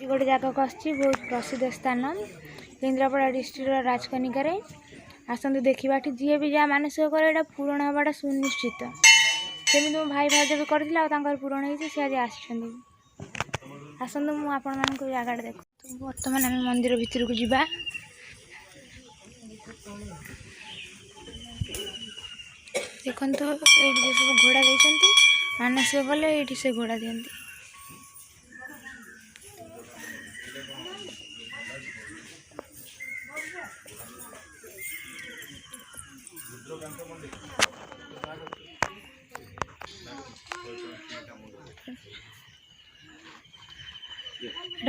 गोटे जगह को बहुत प्रसिद्ध स्थान केन्द्रापड़ा डिस्ट्रिक्ट राजकनिकार आसतु देखा जी भी जहाँ मानसिक करे पूरण हवाटा सुनिश्चित सेमती मो भाई भाज भी कर पूरण होती सी आज आसतु मुझे जगह देख बर्तमान आम मंदिर भितर को जीवा देखो ये सब घोड़ा देती मानसिक कले ये से घोड़ा दिखती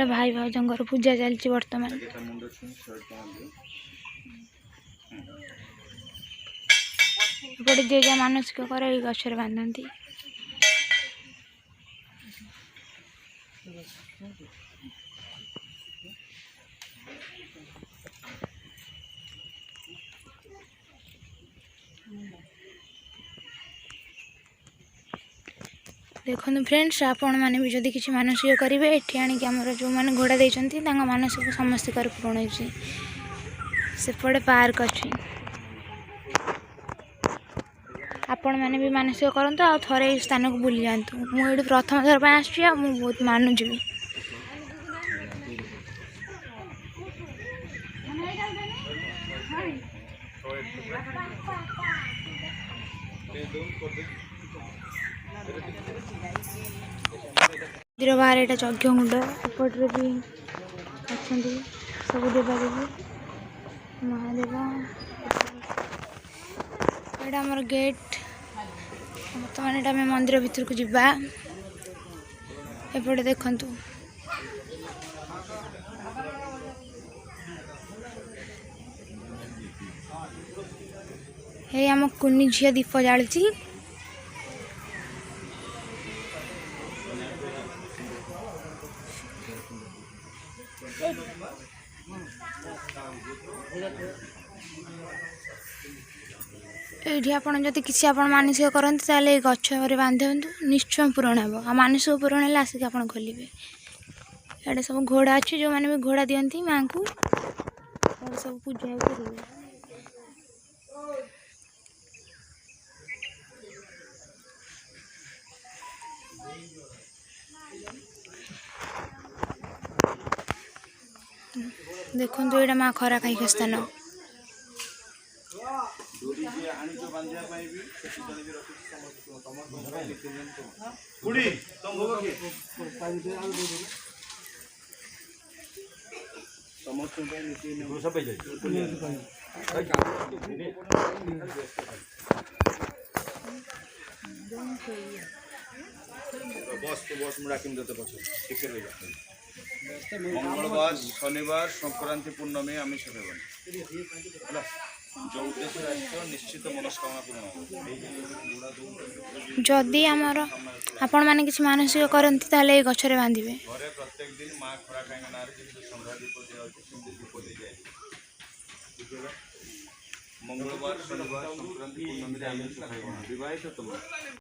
भाई भाउजर पूजा चलती बर्तमान एपटे जे जहाँ मानसिक करे गचर बांधती देखो फ्रेंड्स आपण मैंने भी जदि किसी मानसिक करेंगे ये आणिक आमर जो मैंने घोड़ा देती मानसिक समस्त पूर्ण होपटे पार्क अच्छी आपण मैंने भी मानसिक करतु आ थे स्थान को बुली जातु मुझे प्रथम थर पर आसुची बहुत मानुची भी मंदिर बाहर यहाँ यज्ञकुंड एपटे भी अच्छा सब देवादेवी महादेव यहाँ आमर गेट बर्तमान यहाँ मंदिर भीतर को जीवा एपटे देखु ये आम कुनी झील दीप जालुची ये आपड़ जब किसी आप मानसिक करते ताले गछ बांधु निश्चय पूरण हे आ मानसिक पूरण है आसिक आप खोलिए ये सब घोड़ा अच्छी जो मैंने भी घोड़ा दिखती माँ को सब पूजा करेंगे देखो यहाँ माँ खरा खाई स्थान मंगलवार शनिवार संक्रांति पूर्णमी आमिष सेवन जो उद्देश्य निश्चित मनस्कामना पूर्ण जदि आमर आपण मैंने किसी मानसिक करती ताले गचर बांधे घरे प्रत्येक दिन माँ खरा खाई ना संध्या दीप दिया मंगलवार शनिवार संक्रांति पूर्णमी आमिष सेवन विवाहित तुम